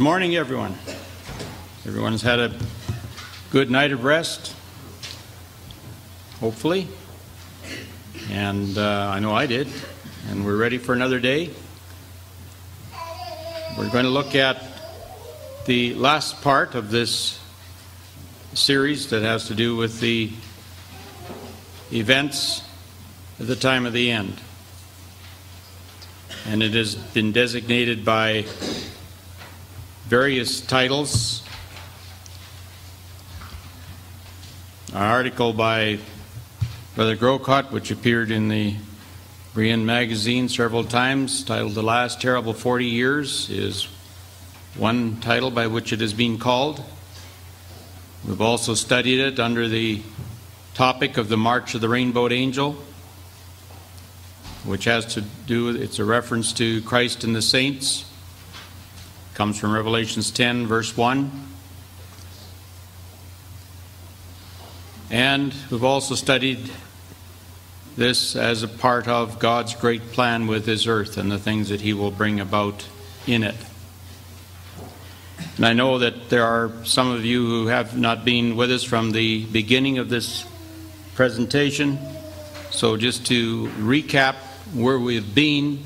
morning, everyone. Everyone's had a good night of rest, hopefully. And I know I did. And we're ready for another day. We're going to look at the last part of this series that has to do with the events at the time of the end. And it has been designated by various titles. An article by Brother Grocott, which appeared in the Berean magazine several times, titled The Last Terrible 40 Years, is one title by which it has been called. We've also studied it under the topic of the March of the Rainbowed Angel, which has to do with, it's a reference to Christ and the saints. It comes from Revelations 10, verse 1. And we've also studied this as a part of God's great plan with His earth and the things that He will bring about in it. And I know that there are some of you who have not been with us from the beginning of this presentation. So just to recap where we've been,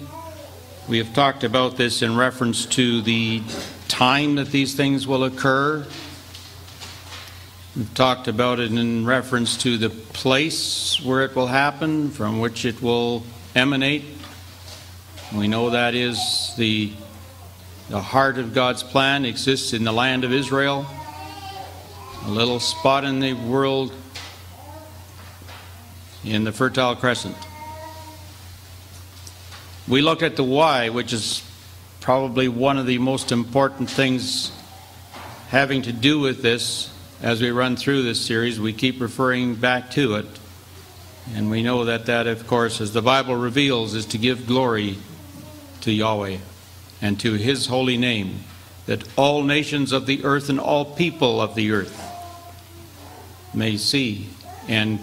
we have talked about this in reference to the time that these things will occur. We've talked about it in reference to the place where it will happen, from which it will emanate. We know that is the heart of God's plan exists in the land of Israel, a little spot in the world in the Fertile Crescent. We looked at the why, which is probably one of the most important things having to do with this. As we run through this series, we keep referring back to it. And we know that, of course, as the Bible reveals, is to give glory to Yahweh and to His holy name, that all nations of the earth and all people of the earth may see and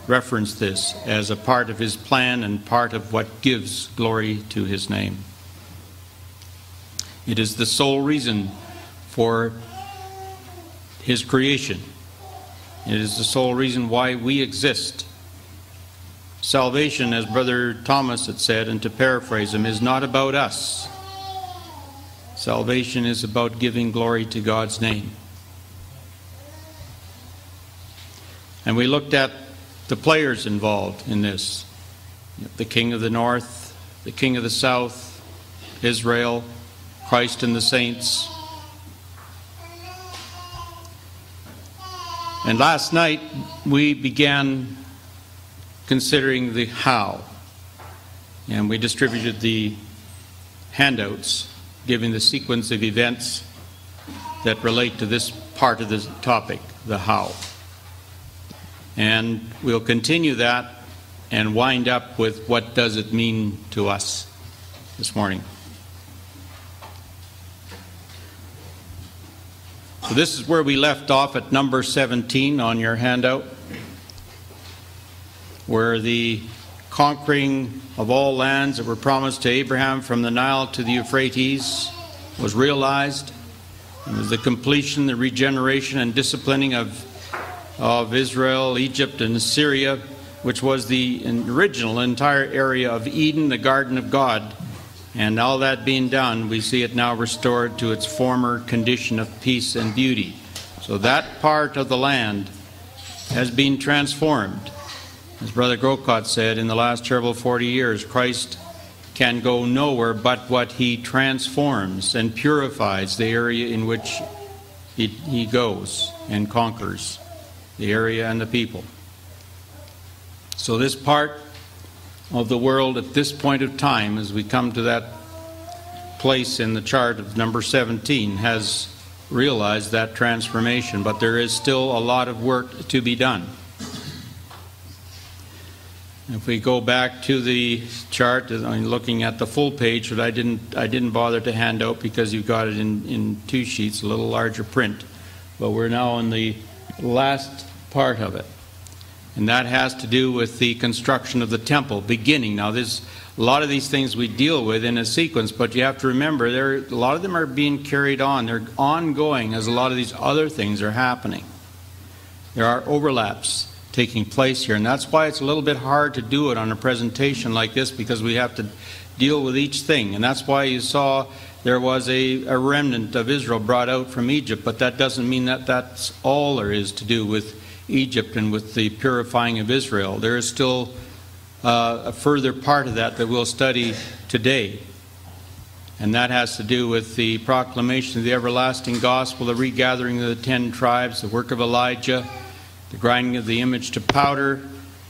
reference this as a part of His plan and part of what gives glory to His name. It is the sole reason for His creation. It is the sole reason why we exist. Salvation, as Brother Thomas had said, and to paraphrase him, is not about us. Salvation is about giving glory to God's name. And we looked at the players involved in this. The King of the North, the King of the South, Israel, Christ and the saints. And last night we began considering the how. And we distributed the handouts giving the sequence of events that relate to this part of the topic, the how. And we'll continue that and wind up with what does it mean to us this morning. So this is where we left off at number 17 on your handout, where the conquering of all lands that were promised to Abraham from the Nile to the Euphrates was realized. It was the completion, the regeneration and disciplining of Israel, Egypt, and Syria, which was the original entire area of Eden, the Garden of God. And all that being done, we see it now restored to its former condition of peace and beauty. So that part of the land has been transformed. As Brother Grocott said, in the last terrible 40 years, Christ can go nowhere but what He transforms and purifies the area in which He goes and conquers, the area and the people. So this part of the world at this point of time, as we come to that place in the chart of number 17, has realized that transformation, but there is still a lot of work to be done. If we go back to the chart, I'm looking at the full page, but I didn't bother to hand out because you've got it in two sheets, a little larger print. But we're now in the last part of it. And that has to do with the construction of the temple beginning. Now, there's a lot of these things we deal with in a sequence, but you have to remember a lot of them are being carried on. They're ongoing as a lot of these other things are happening. There are overlaps taking place here, and that's why it's a little bit hard to do it on a presentation like this, because we have to deal with each thing. And that's why you saw there was a remnant of Israel brought out from Egypt, but that doesn't mean that that's all there is to do with Egypt and with the purifying of Israel. There is still a further part of that we'll study today. And that has to do with the proclamation of the everlasting gospel, the regathering of the 10 tribes, the work of Elijah, the grinding of the image to powder,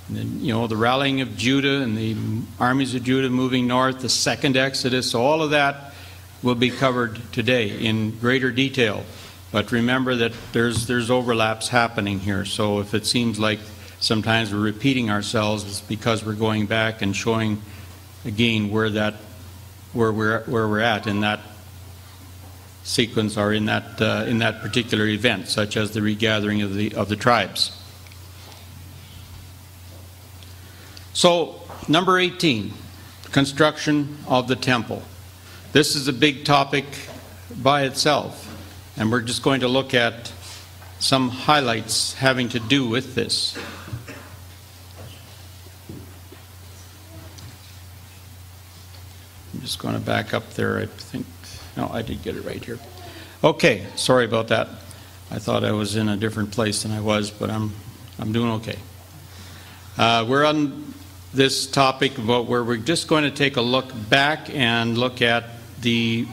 and then, the rallying of Judah and the armies of Judah moving north, the second Exodus. So all of that will be covered today in greater detail. But remember that there's overlaps happening here. So if it seems like sometimes we're repeating ourselves, it's because we're going back and showing again where we're at in that sequence, or in that particular event, such as the regathering of the tribes. So, number 18, construction of the temple. This is a big topic by itself, and we're just going to look at some highlights having to do with this. I'm just going to back up there, I think. No, I did get it right here. Okay, sorry about that. I thought I was in a different place than I was, but I'm doing okay. We're on this topic about where we're just going to take a look back and look at the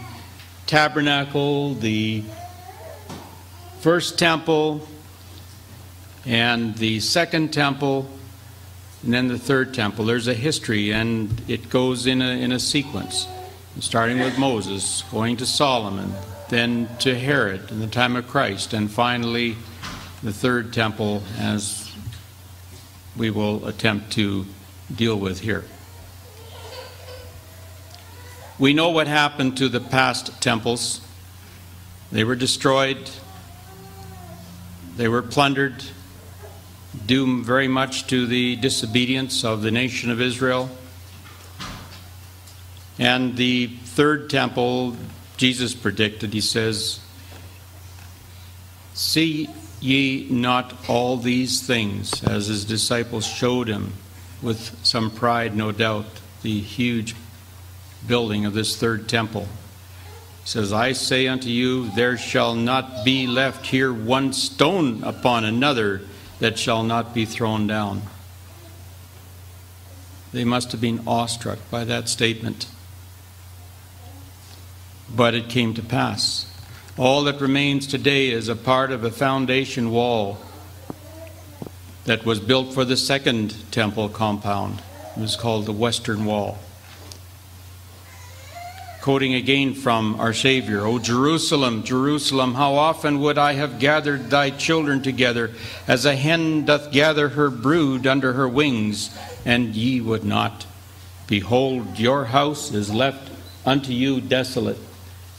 tabernacle, the first temple, and the second temple, and then the third temple. There's a history, and it goes in a sequence, starting with Moses, going to Solomon, then to Herod in the time of Christ, and finally the third temple, as we will attempt to deal with here. We know what happened to the past temples. They were destroyed. They were plundered, due very much to the disobedience of the nation of Israel. And the third temple, Jesus predicted, he says, "See ye not all these things?" As his disciples showed him, with some pride no doubt, the huge building of this third temple. He says, "I say unto you, there shall not be left here one stone upon another that shall not be thrown down." They must have been awestruck by that statement. But it came to pass. All that remains today is a part of a foundation wall that was built for the second temple compound. It was called the Western Wall. Quoting again from our Savior, "O Jerusalem, Jerusalem, how often would I have gathered thy children together, as a hen doth gather her brood under her wings, and ye would not. Behold, your house is left unto you desolate.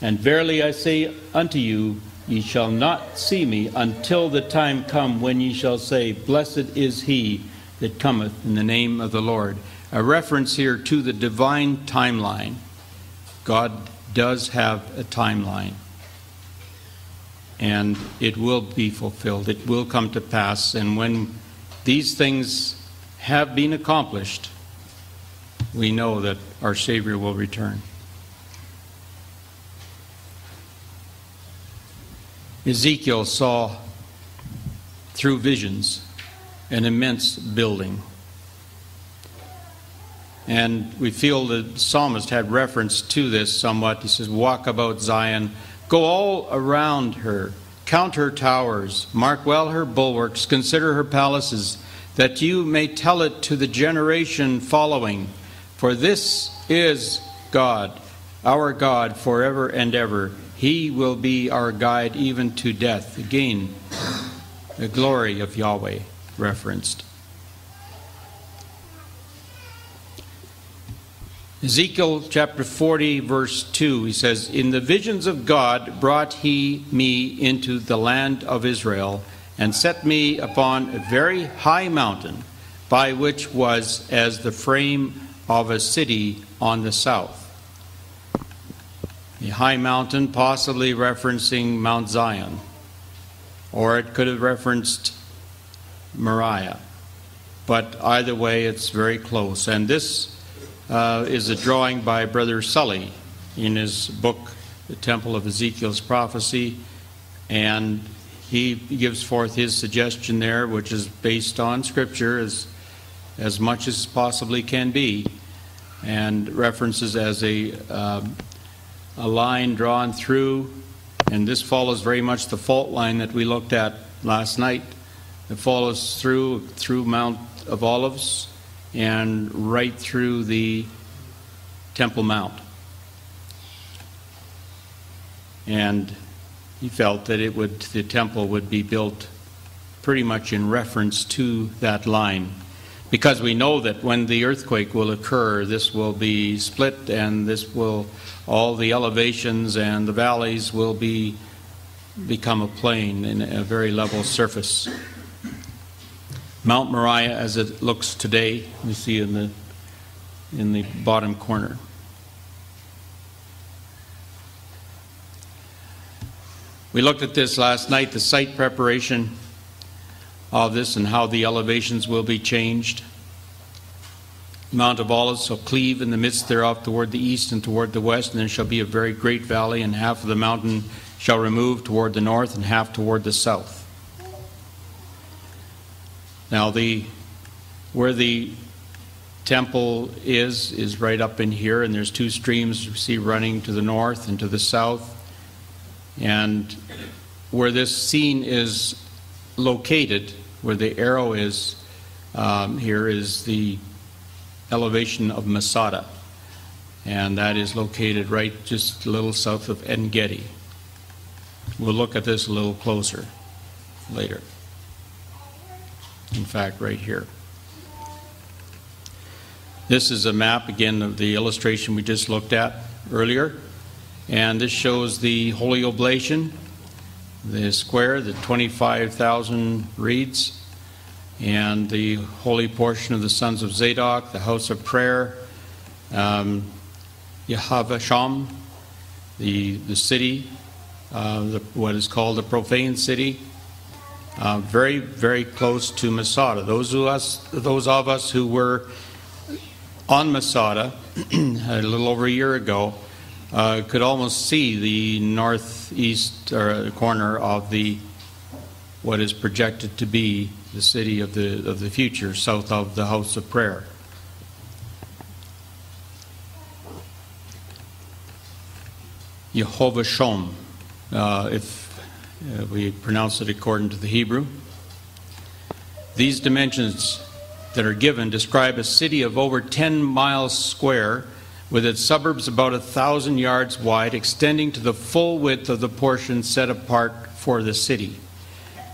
And verily I say unto you, ye shall not see me until the time come when ye shall say, Blessed is he that cometh in the name of the Lord." A reference here to the divine timeline. God does have a timeline, and it will be fulfilled. It will come to pass, and when these things have been accomplished, we know that our Savior will return. Ezekiel saw through visions an immense building. And we feel the psalmist had reference to this somewhat. He says, "Walk about Zion, go all around her, count her towers, mark well her bulwarks, consider her palaces, that you may tell it to the generation following. For this is God, our God, forever and ever. He will be our guide even to death." Again, the glory of Yahweh referenced. Ezekiel chapter 40, verse 2, he says, "In the visions of God brought he me into the land of Israel, and set me upon a very high mountain, by which was as the frame of a city on the south. The high mountain possibly referencing Mount Zion, or it could have referenced Moriah. But either way, it's very close. And this is a drawing by Brother Sully in his book, The Temple of Ezekiel's Prophecy. And he gives forth his suggestion there, which is based on Scripture as much as possibly can be, and references as a line drawn through. And this follows very much the fault line that we looked at last night. It follows through Mount of Olives and right through the Temple Mount. And he felt that the temple would be built pretty much in reference to that line, because we know that when the earthquake will occur, this will be split, and all the elevations and the valleys will become a plain in a very level surface. Mount Moriah, as it looks today, we see in the bottom corner. We looked at this last night, the site preparation of this and how the elevations will be changed. Mount of Olives shall cleave in the midst thereof toward the east and toward the west, and there shall be a very great valley, and half of the mountain shall remove toward the north and half toward the south. Now where the temple is right up in here, and there's two streams you see running to the north and to the south. And where this scene is located, where the arrow is, here is the elevation of Masada. And that is located right just a little south of En-Gedi. We'll look at this a little closer later. In fact, right here. This is a map, again, of the illustration we just looked at earlier. And this shows the Holy Oblation, the square, the 25,000 reeds, and the holy portion of the sons of Zadok, the house of prayer, Yahavasham, the city, what is called the profane city, very, very close to Masada. Those of us who were on Masada a little over a year ago could almost see the northeast corner of what is projected to be the city of the future, south of the house of prayer. Yehovah Shom, if we pronounce it according to the Hebrew. These dimensions that are given describe a city of over 10 miles square, with its suburbs about 1,000 yards wide, extending to the full width of the portion set apart for the city.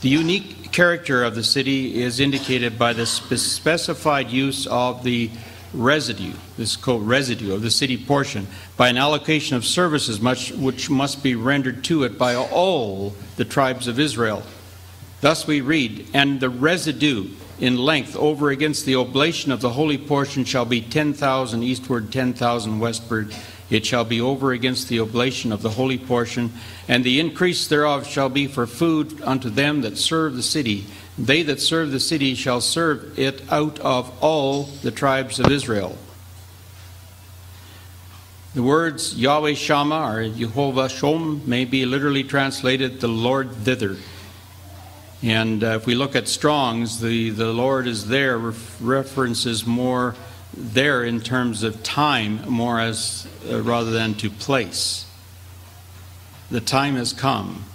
The unique character of the city is indicated by the specified use of the residue, this residue of the city portion, by an allocation of services which must be rendered to it by all the tribes of Israel. Thus we read, and the residue in length over against the oblation of the holy portion shall be 10,000 eastward, 10,000 westward. It shall be over against the oblation of the holy portion, and the increase thereof shall be for food unto them that serve the city. They that serve the city shall serve it out of all the tribes of Israel. The words Yahweh Shammah or Yehovah Shom may be literally translated the Lord thither. And if we look at Strong's, the Lord is there, references more there in terms of time, more as rather than to place. The time has come.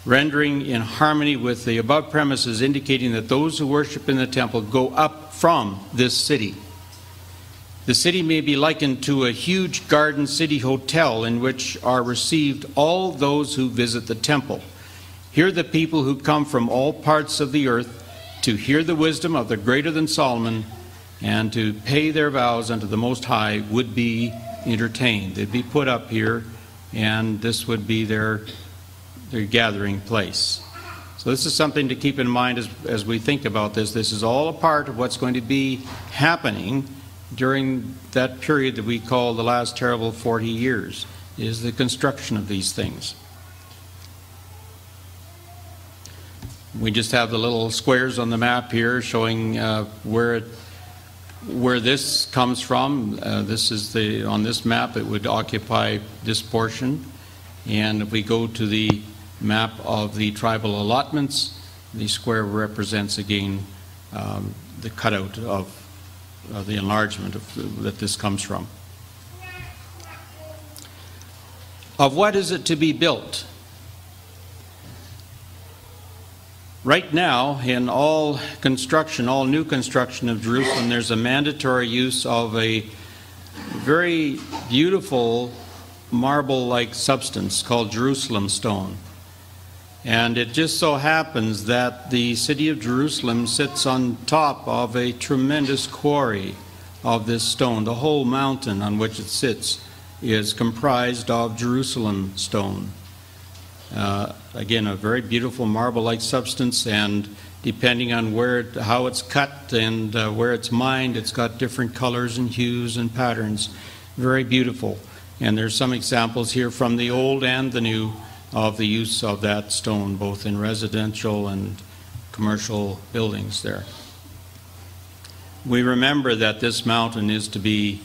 Rendering in harmony with the above premises, indicating that those who worship in the temple go up from this city. The city may be likened to a huge garden city hotel in which are received all those who visit the temple. Here the people who come from all parts of the earth to hear the wisdom of the greater than Solomon and to pay their vows unto the Most High would be entertained. They'd be put up here, and this would be their gathering place. So this is something to keep in mind as we think about this. This is all a part of what's going to be happening during that period that we call the last terrible 40 years, is the construction of these things. We just have the little squares on the map here showing where this comes from. This is on this map it would occupy this portion. And if we go to the map of the tribal allotments, the square represents again the cutout of the enlargement that this comes from. Of what is it to be built? Right now, in all construction, all new construction of Jerusalem, there's a mandatory use of a very beautiful marble-like substance called Jerusalem stone. And it just so happens that the city of Jerusalem sits on top of a tremendous quarry of this stone. The whole mountain on which it sits is comprised of Jerusalem stone. Again, a very beautiful marble-like substance, and depending on how it's cut and where it's mined, it's got different colors and hues and patterns. Very beautiful. And there's some examples here from the Old and the New of the use of that stone, both in residential and commercial buildings there. We remember that this mountain is to be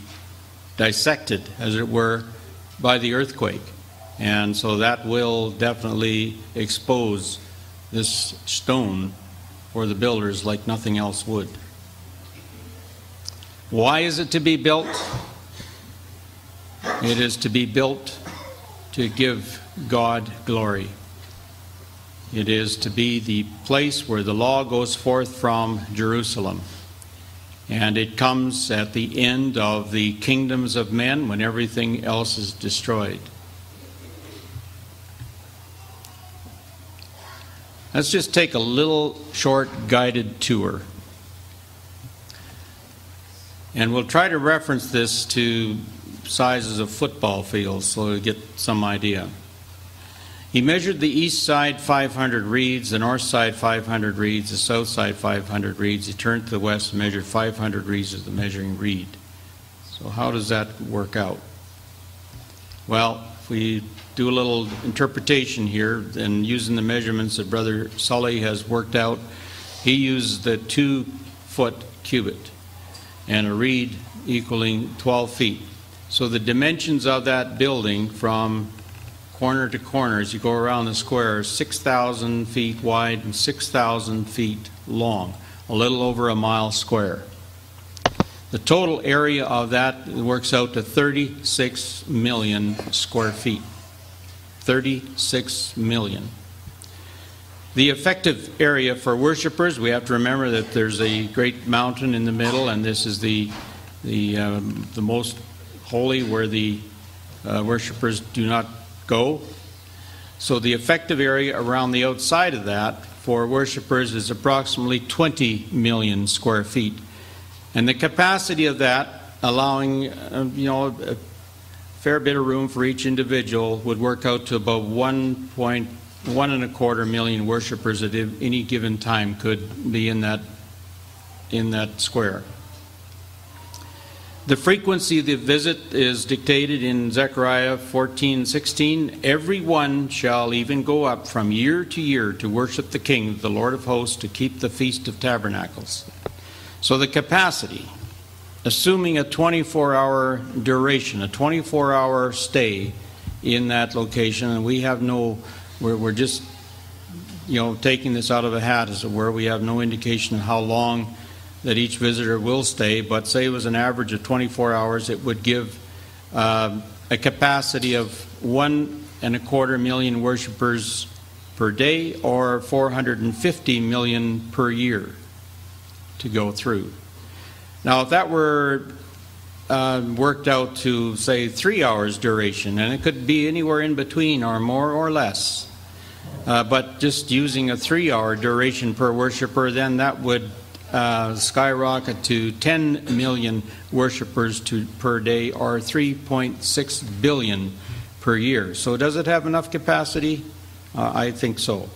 dissected, as it were, by the earthquake. And so that will definitely expose this stone for the builders like nothing else would. Why is it to be built? It is to be built to give God glory. It is to be the place where the law goes forth from Jerusalem. And it comes at the end of the kingdoms of men when everything else is destroyed. Let's just take a little short guided tour. And we'll try to reference this to sizes of football fields so we get some idea. He measured the east side 500 reeds, the north side 500 reeds, the south side 500 reeds. He turned to the west and measured 500 reeds as the measuring reed. So how does that work out? Well, if we do a little interpretation here, and using the measurements that Brother Sully has worked out, he used the 2-foot cubit and a reed equaling 12 feet. So the dimensions of that building from corner to corner as you go around the square is 6,000 feet wide and 6,000 feet long, a little over a mile square. The total area of that works out to 36 million square feet. 36 million. The effective area for worshipers, we have to remember that there's a great mountain in the middle, and this is the most holy where the worshipers do not go. So the effective area around the outside of that for worshipers is approximately 20 million square feet. And the capacity of that, allowing a fair bit of room for each individual, would work out to about 1.25 million worshipers at any given time could be in that square. The frequency of the visit is dictated in Zechariah 14:16. Everyone shall even go up from year to year to worship the King, the Lord of hosts, to keep the Feast of Tabernacles. So the capacity, assuming a 24-hour duration, a 24-hour stay in that location, and we have we're just taking this out of a hat, as it were. We have no indication of how long that each visitor will stay, but say it was an average of 24 hours, it would give a capacity of 1.25 million worshipers per day, or 450 million per year to go through. Now, if that were worked out to, say, 3 hours duration, and it could be anywhere in between or more or less, but just using a 3-hour duration per worshiper, then that would skyrocket to 10 million worshipers per day, or 3.6 billion per year. So does it have enough capacity? I think so.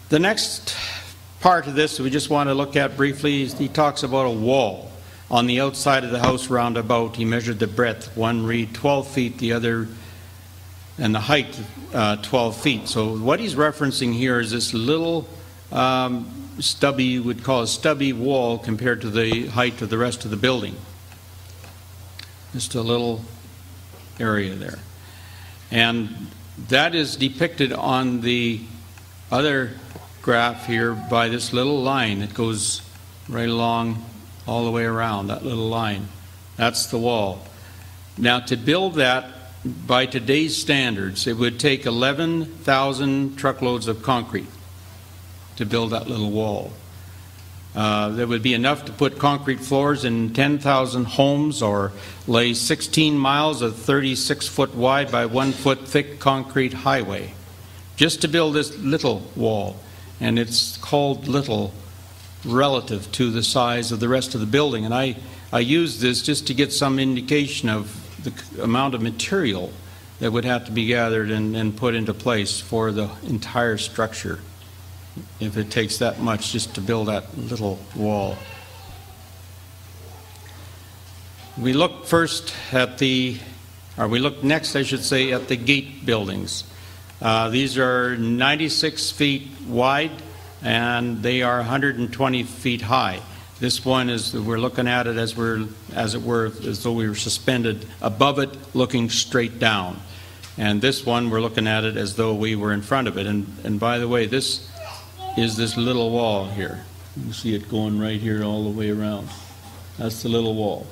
The next part of this we just want to look at briefly is he talks about a wall on the outside of the house round about. He measured the breadth, one reed 12 feet, the other, and the height 12 feet. So what he's referencing here is this little stubby, you would call a stubby wall compared to the height of the rest of the building. Just a little area there. And that is depicted on the other graph here by this little line that goes right along all the way around, that little line. That's the wall. Now, to build that by today's standards, it would take 11,000 truckloads of concrete to build that little wall. There would be enough to put concrete floors in 10,000 homes, or lay 16 miles of 36-foot wide by 1-foot thick concrete highway, just to build this little wall. And it's called little relative to the size of the rest of the building. And I use this just to get some indication of the amount of material that would have to be gathered and put into place for the entire structure, if it takes that much just to build that little wall. We look first at we look next, I should say, at the gate buildings. These are 96 feet wide, and they are 120 feet high. This one is, we're looking at it as though we were suspended above it, looking straight down. And this one, we're looking at it as though we were in front of it. And by the way, this is this little wall here. You can see it going right here all the way around. That's the little wall.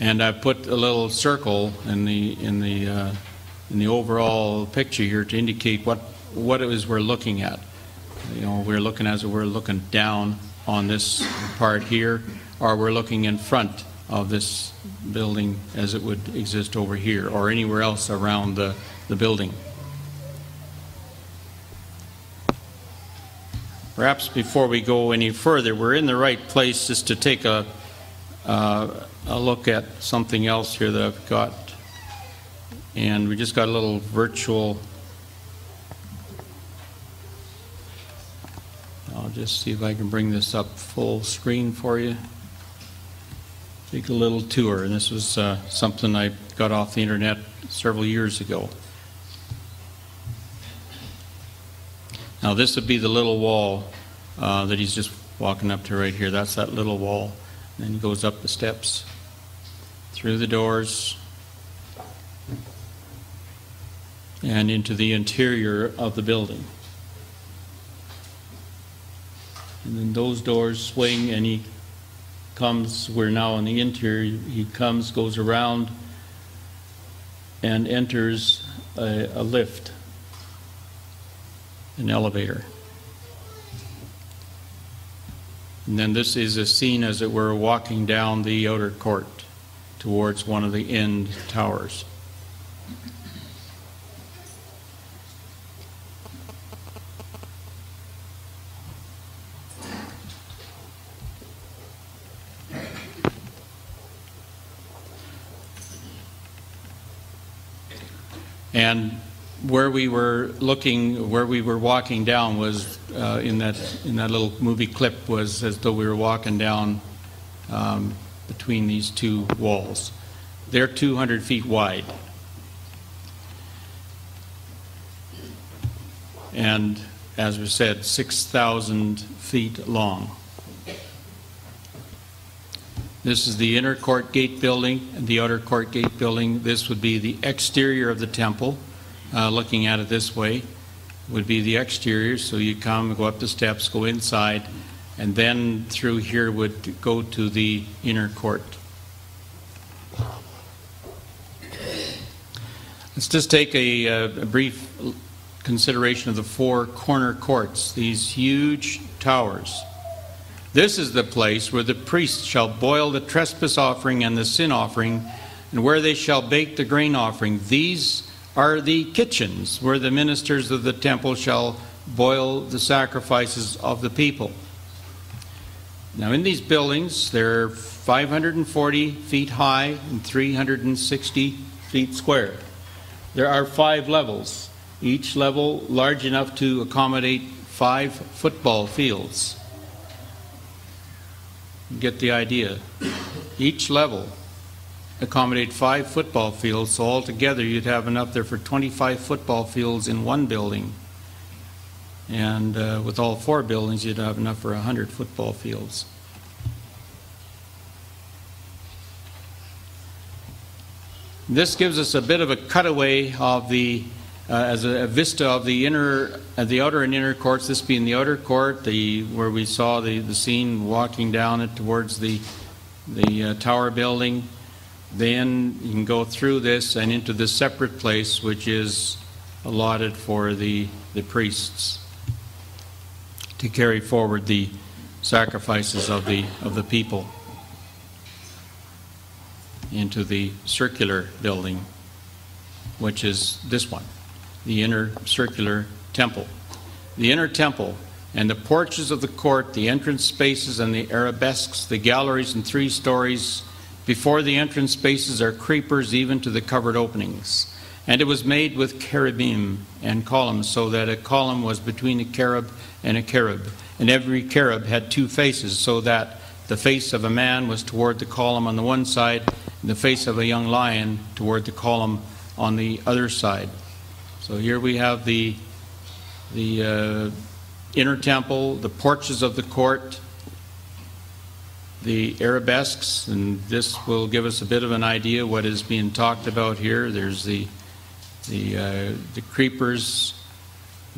And I put a little circle in the overall picture here to indicate what it is we're looking at. You know, we're looking down on this part here, or we're looking in front of this building as it would exist over here, or anywhere else around the building. Perhaps before we go any further, we're in the right place just to take a look at something else here that I've got. And we just got a little virtual. I'll just see if I can bring this up full screen for you. Take a little tour. And this was something I got off the internet several years ago. Now this would be the little wall that he's just walking up to right here. That's that little wall. And then he goes up the steps, through the doors, and into the interior of the building. And then those doors swing, and he comes, we're now in the interior, he comes, goes around, and enters a lift, an elevator. And then this is a scene, as it were, walking down the outer court towards one of the end towers. And where we were looking, where we were walking down was in that little movie clip, was as though we were walking down between these two walls. They're 200 feet wide. And as we said, 6,000 feet long. This is the inner court gate building and the outer court gate building. This would be the exterior of the temple. Looking at it this way would be the exterior. So you come, go up the steps, go inside, and then through here would go to the inner court. Let's just take a brief consideration of the four corner courts, these huge towers. This is the place where the priests shall boil the trespass offering and the sin offering, and where they shall bake the grain offering. These are the kitchens where the ministers of the temple shall boil the sacrifices of the people. Now in these buildings, they're 540 feet high and 360 feet square. There are 5 levels, each level large enough to accommodate 5 football fields. Get the idea. Each level accommodate 5 football fields, so altogether you'd have enough there for 25 football fields in one building. And with all 4 buildings, you'd have enough for 100 football fields. This gives us a bit of a cutaway of the, as a vista of the outer and inner courts. This being the outer court, where we saw the scene walking down it towards the tower building. Then you can go through this and into this separate place, which is allotted for the priests to carry forward the sacrifices of the people, into the circular building, which is this one, the inner circular temple. The inner temple and the porches of the court, the entrance spaces and the arabesques, the galleries and 3 stories. Before the entrance spaces are creepers even to the covered openings. And it was made with cherubim and columns, so that a column was between a cherub and a cherub. And every cherub had 2 faces, so that the face of a man was toward the column on the one side, and the face of a young lion toward the column on the other side. So here we have the inner temple, the porches of the court, the arabesques, and this will give us a bit of an idea what is being talked about here. There's the creepers,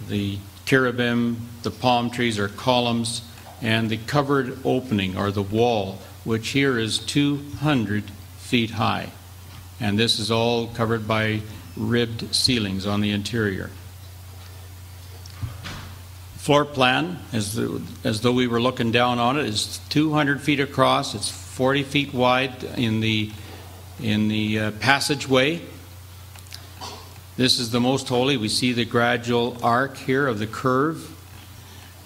the cherubim, the palm trees or columns, and the covered opening or the wall, which here is 200 feet high. And this is all covered by ribbed ceilings on the interior. Floor plan, as though we were looking down on it, is 200 feet across. It's 40 feet wide in the passageway. This is the most holy. We see the gradual arc here of the curve.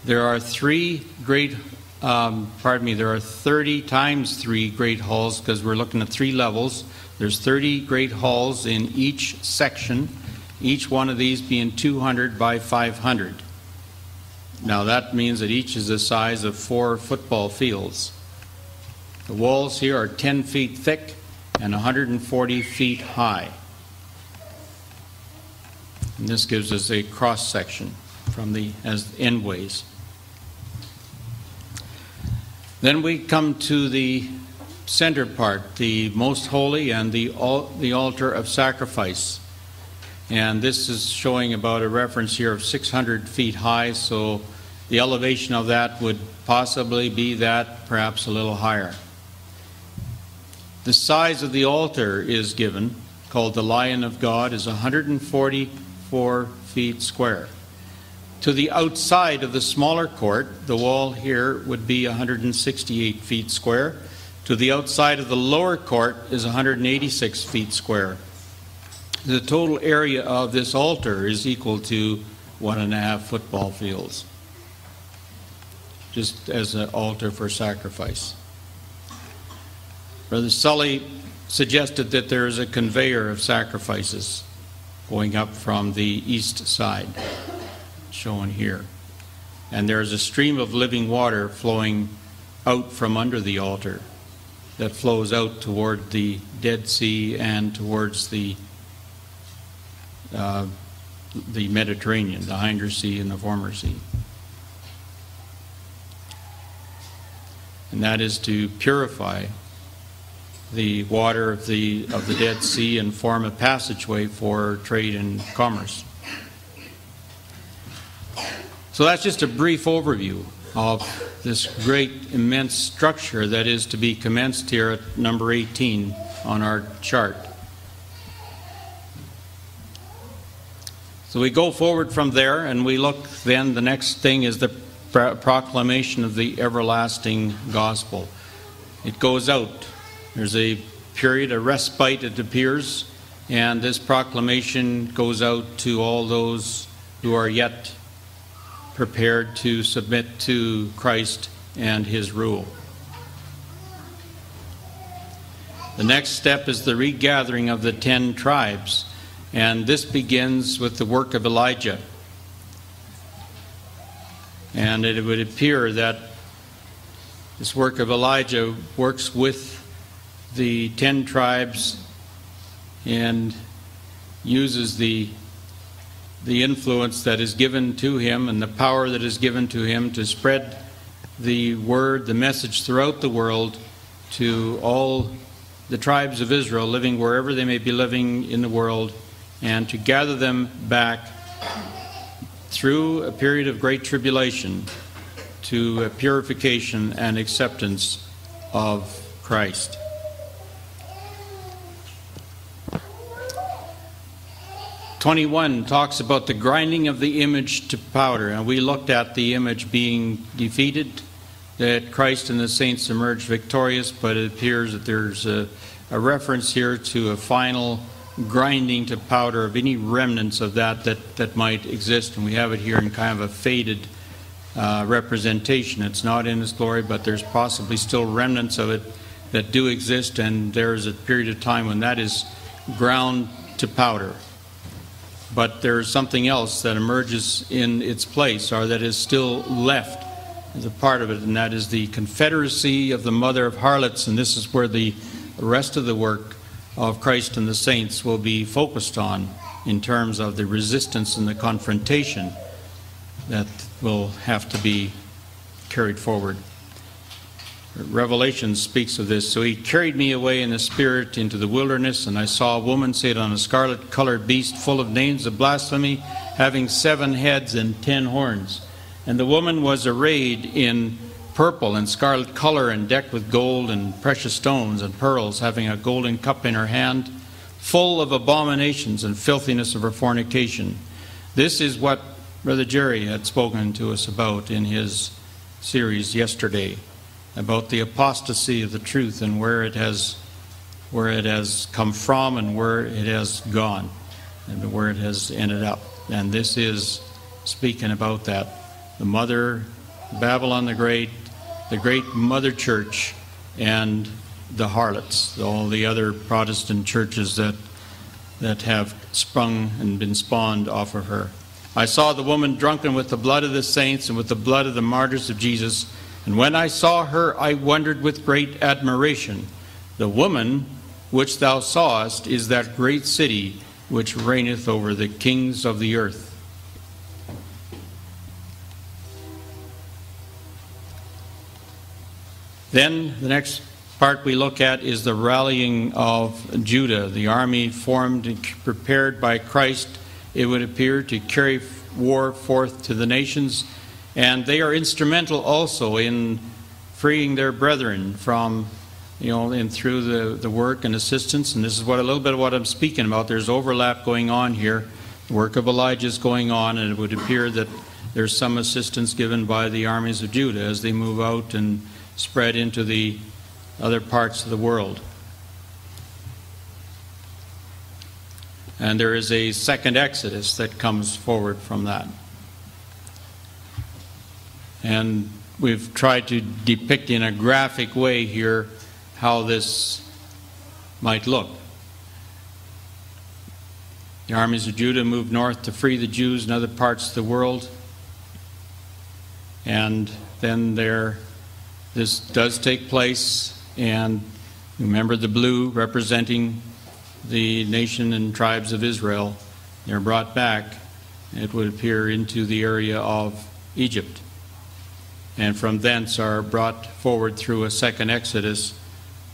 There are 3 great, there are 30 times 3 great halls, because we're looking at 3 levels. There's 30 great halls in each section, each one of these being 200 by 500. Now that means that each is the size of 4 football fields. The walls here are 10 feet thick and 140 feet high. And this gives us a cross section from as endways. Then we come to the center part, the most holy and the altar of sacrifice. And this is showing about a reference here of 600 feet high, so the elevation of that would possibly be that, perhaps a little higher. The size of the altar is given, called the Lion of God, is 144 feet square. To the outside of the smaller court, the wall here would be 168 feet square. To the outside of the lower court is 186 feet square. The total area of this altar is equal to 1.5 football fields, just as an altar for sacrifice. Brother Sully suggested that there is a conveyor of sacrifices going up from the east side, shown here. And there is a stream of living water flowing out from under the altar that flows out toward the Dead Sea and towards the Mediterranean, the Hinder Sea and the Former Sea. And that is to purify the water of the Dead Sea and form a passageway for trade and commerce. So that's just a brief overview of this great, immense structure that is to be commenced here at number 18 on our chart. So we go forward from there and we look then, the next thing is the proclamation of the everlasting gospel. It goes out. There's a period, a respite, it appears, and this proclamation goes out to all those who are yet prepared to submit to Christ and his rule. The next step is the regathering of the 10 tribes. And this begins with the work of Elijah. And it would appear that this work of Elijah works with the 10 tribes and uses the influence that is given to him and the power that is given to him to spread the word, the message throughout the world to all the tribes of Israel living wherever they may be living in the world, and to gather them back through a period of great tribulation to a purification and acceptance of Christ. "21 talks about the grinding of the image to powder, and we looked at the image being defeated, that Christ and the saints emerged victorious, but it appears that there's a reference here to a final grinding to powder of any remnants of that might exist, and we have it here in kind of a faded representation. It's not in its glory, but there's possibly still remnants of it that do exist, and there's a period of time when that is ground to powder. But there's something else that emerges in its place, or that is still left as a part of it, and that is the confederacy of the mother of harlots, and this is where the rest of the work of Christ and the saints will be focused on in terms of the resistance and the confrontation that will have to be carried forward. Revelation speaks of this. "So he carried me away in the spirit into the wilderness, and I saw a woman seated on a scarlet-colored beast full of names of blasphemy, having 7 heads and 10 horns. And the woman was arrayed in purple and scarlet color, and decked with gold and precious stones and pearls, having a golden cup in her hand, full of abominations and filthiness of her fornication." This is what Brother Jerry had spoken to us about in his series yesterday, about the apostasy of the truth and where it has come from and where it has gone and where it has ended up. And this is speaking about that. The mother, Babylon the Great mother church, and the harlots, all the other Protestant churches that have sprung and been spawned off of her. "I saw the woman drunken with the blood of the saints and with the blood of the martyrs of Jesus. And when I saw her, I wondered with great admiration. The woman which thou sawest is that great city which reigneth over the kings of the earth." Then the next part we look at is the rallying of Judah, the army formed and prepared by Christ, it would appear, to carry war forth to the nations. And they are instrumental also in freeing their brethren from, and through the work and assistance. And this is a little bit of what I'm speaking about. There's overlap going on here. The work of Elijah is going on, and it would appear that there's some assistance given by the armies of Judah as they move out and spread into the other parts of the world. And there is a second Exodus that comes forward from that. And we've tried to depict in a graphic way here how this might look. The armies of Judah moved north to free the Jews in other parts of the world. And then this does take place, and remember the blue representing the nation and tribes of Israel. They're brought back, it would appear, into the area of Egypt, and from thence are brought forward through a second Exodus.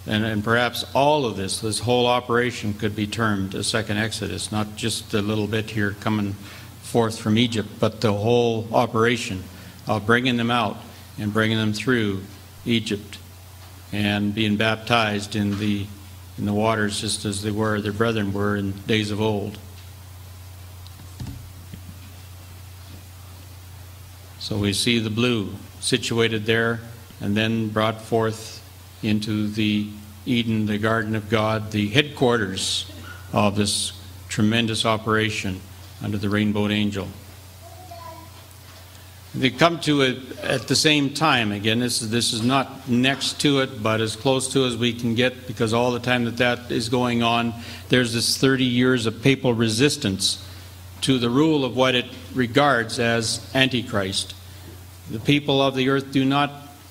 And perhaps all of this whole operation could be termed a second Exodus, not just a little bit here coming forth from Egypt, but the whole operation of bringing them out and bringing them through Egypt and being baptized in the waters just as their brethren were in days of old. So we see the blue situated there, and then brought forth into the Eden, the garden of God, the headquarters of this tremendous operation under the rainbowed angel. They come to it at the same time. Again, this is not next to it, but as close to as we can get, because all the time that is going on, there's this 30 years of papal resistance to the rule of what it regards as Antichrist. The people of the earth do not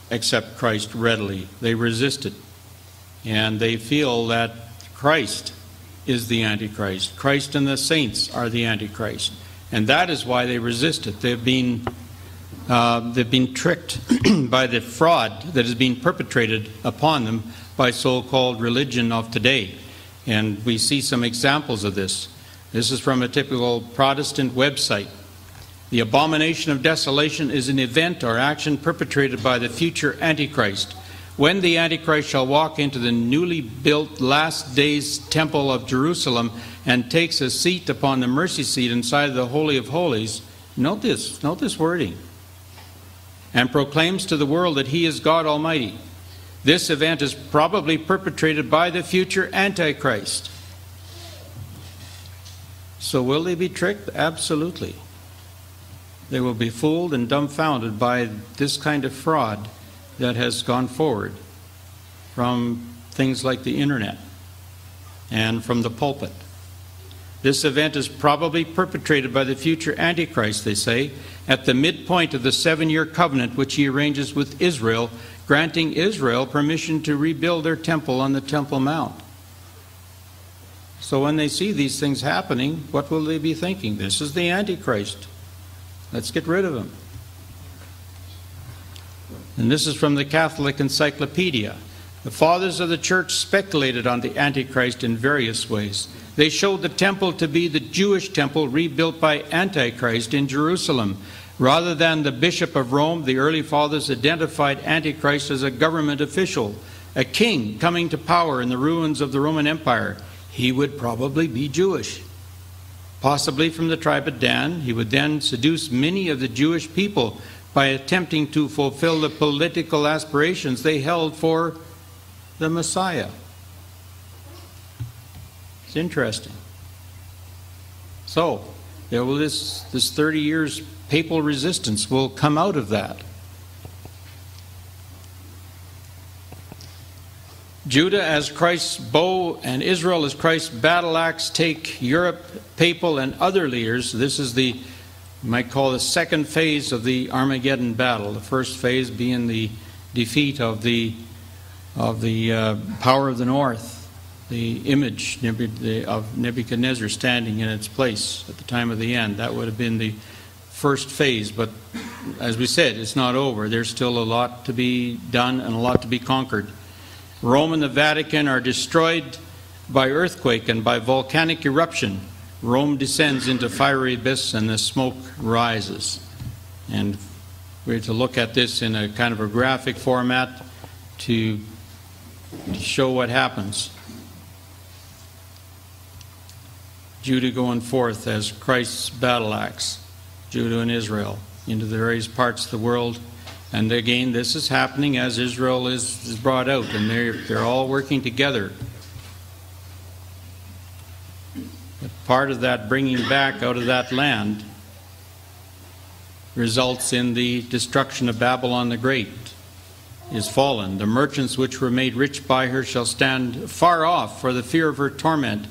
accept Christ readily. They resist it. And they feel that Christ is the Antichrist. Christ and the saints are the Antichrist. And that is why they resist it. They've been tricked by the fraud that is being perpetrated upon them by so-called religion of today. And we see some examples of this. This is from a typical Protestant website. The abomination of desolation is an event or action perpetrated by the future Antichrist. When the Antichrist shall walk into the newly built last days temple of Jerusalem and takes a seat upon the mercy seat inside the Holy of Holies, note this wording, and proclaims to the world that he is God Almighty. This event is probably perpetrated by the future Antichrist. So will they be tricked? Absolutely. They will be fooled and dumbfounded by this kind of fraud that has gone forward from things like the internet and from the pulpit. This event is probably perpetrated by the future Antichrist, they say, at the midpoint of the 7-year covenant which he arranges with Israel, granting Israel permission to rebuild their temple on the Temple Mount. So when they see these things happening, what will they be thinking? This is the Antichrist. Let's get rid of him. And this is from the Catholic Encyclopedia. The fathers of the church speculated on the Antichrist in various ways. They showed the temple to be the Jewish temple rebuilt by Antichrist in Jerusalem. Rather than the Bishop of Rome, the early fathers identified Antichrist as a government official, a king coming to power in the ruins of the Roman Empire. He would probably be Jewish, possibly from the tribe of Dan. He would then seduce many of the Jewish people by attempting to fulfill the political aspirations they held for the Messiah. It's interesting. So, there will this 30 years papal resistance will come out of that. Judah as Christ's bow and Israel as Christ's battle axe take Europe, papal, and other leaders. This is the, you might call the second phase of the Armageddon battle. The first phase being the defeat of the power of the north, the image of Nebuchadnezzar standing in its place at the time of the end. That would have been the first phase, but as we said, it's not over. There's still a lot to be done and a lot to be conquered. Rome and the Vatican are destroyed by earthquake and by volcanic eruption. Rome descends into fiery abyss and the smoke rises. And we're to look at this in a kind of a graphic format to show what happens. Judah going forth as Christ's battle axe, Judah and Israel, into the various parts of the world. And again, this is happening as Israel is brought out, and they're all working together. But part of that bringing back out of that land results in the destruction of Babylon the Great is fallen. The merchants which were made rich by her shall stand far off for the fear of her torment,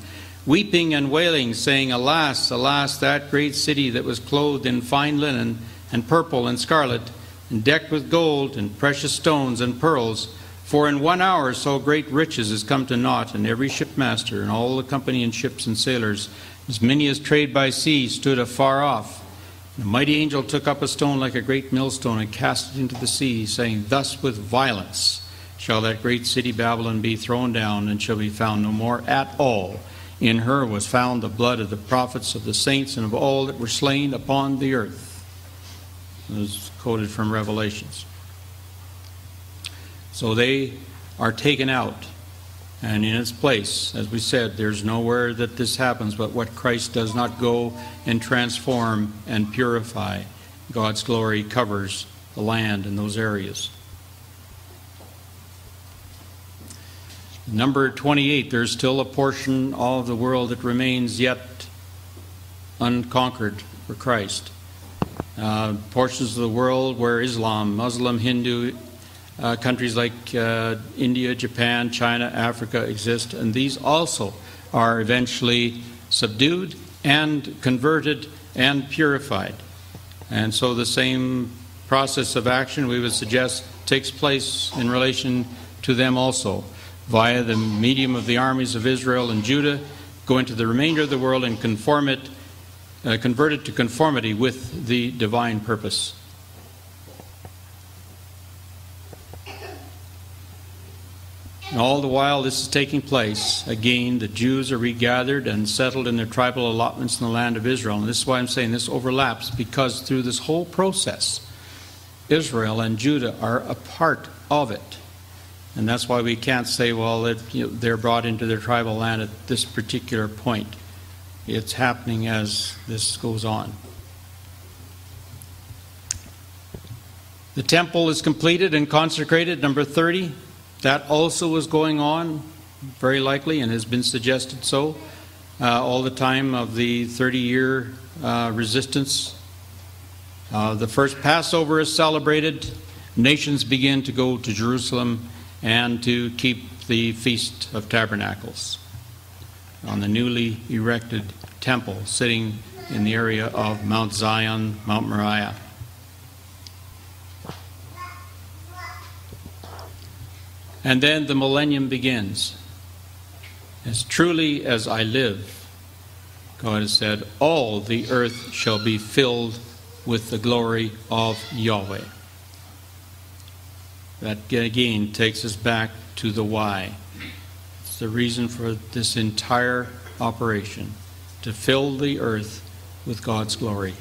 weeping and wailing, saying, Alas, alas, that great city that was clothed in fine linen and purple and scarlet, and decked with gold and precious stones and pearls. For in 1 hour so great riches is come to naught, and every shipmaster and all the company and ships and sailors, as many as trade by sea, stood afar off. And a mighty angel took up a stone like a great millstone and cast it into the sea, saying, Thus with violence shall that great city Babylon be thrown down, and shall be found no more at all. In her was found the blood of the prophets, of the saints, and of all that were slain upon the earth. It was quoted from Revelations. So they are taken out, and in its place, as we said, there's nowhere that this happens but what Christ does not go and transform and purify. God's glory covers the land in those areas. Number 28, there's still a portion of the world that remains yet unconquered for Christ. portions of the world where Islam, Muslim, Hindu, countries like India, Japan, China, Africa exist, and these also are eventually subdued and converted and purified. And so the same process of action, we would suggest, takes place in relation to them also, via the medium of the armies of Israel and Judah, go into the remainder of the world and convert it to conformity with the divine purpose. And all the while this is taking place, again, the Jews are regathered and settled in their tribal allotments in the land of Israel. And this is why I'm saying this overlaps, because through this whole process, Israel and Judah are a part of it. And that's why we can't say, well, they're brought into their tribal land at this particular point. It's happening as this goes on. The temple is completed and consecrated, number 30. That also was going on, very likely, and has been suggested so, all the time of the 30-year resistance. The first Passover is celebrated. Nations begin to go to Jerusalem and to keep the Feast of Tabernacles on the newly erected temple sitting in the area of Mount Zion, Mount Moriah. And then the millennium begins. As truly as I live, God has said, all the earth shall be filled with the glory of Yahweh. That again takes us back to the why. It's the reason for this entire operation, to fill the earth with God's glory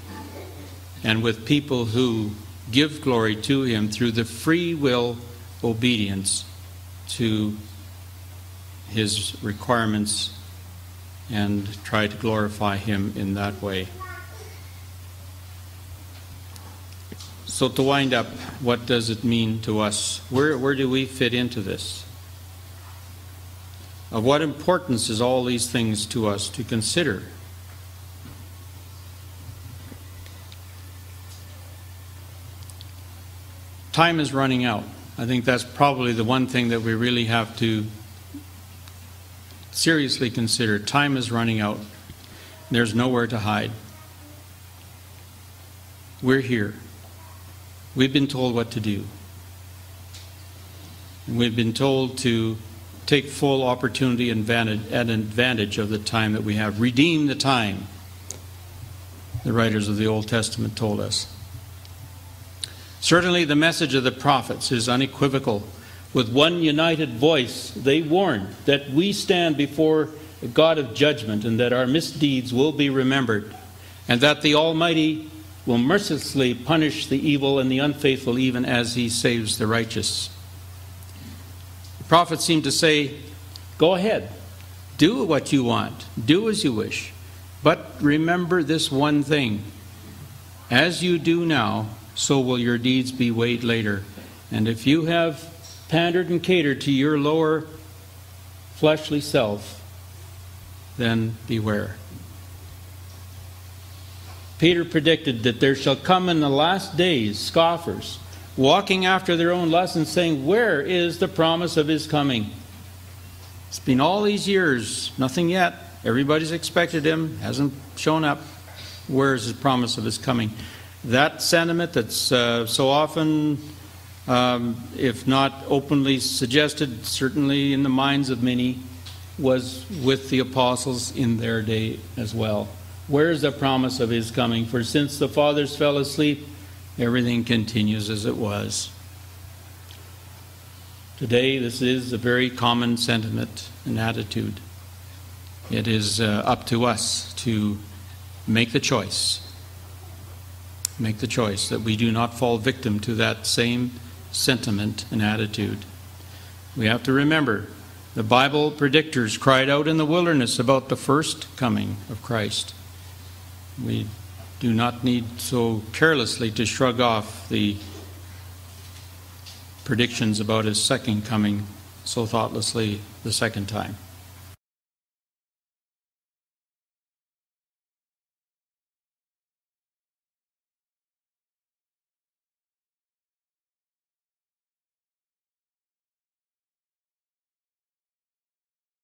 and with people who give glory to Him through the free will obedience to His requirements and try to glorify Him in that way. So to wind up, what does it mean to us? Where do we fit into this? Of what importance is all these things to us to consider? Time is running out. I think that's probably the one thing that we really have to seriously consider. Time is running out. There's nowhere to hide. We're here. We've been told what to do. And we've been told to take full opportunity and advantage of the time that we have. Redeem the time, the writers of the Old Testament told us. Certainly the message of the prophets is unequivocal. With one united voice, they warn that we stand before a God of judgment and that our misdeeds will be remembered, and that the Almighty will mercilessly punish the evil and the unfaithful even as He saves the righteous. The prophets seem to say, go ahead, do what you want, do as you wish, but remember this one thing. As you do now, so will your deeds be weighed later. And if you have pandered and catered to your lower fleshly self, then beware. Peter predicted that there shall come in the last days scoffers, walking after their own lusts and saying, where is the promise of His coming? It's been all these years, nothing yet. Everybody's expected Him, hasn't shown up. Where is His promise of His coming? That sentiment that's so often, if not openly suggested, certainly in the minds of many, was with the apostles in their day as well. Where is the promise of His coming? For since the fathers fell asleep, everything continues as it was. Today, this is a very common sentiment and attitude. It is up to us to make the choice. Make the choice that we do not fall victim to that same sentiment and attitude. We have to remember, the Bible predictors cried out in the wilderness about the first coming of Christ. We do not need so carelessly to shrug off the predictions about His second coming so thoughtlessly the second time.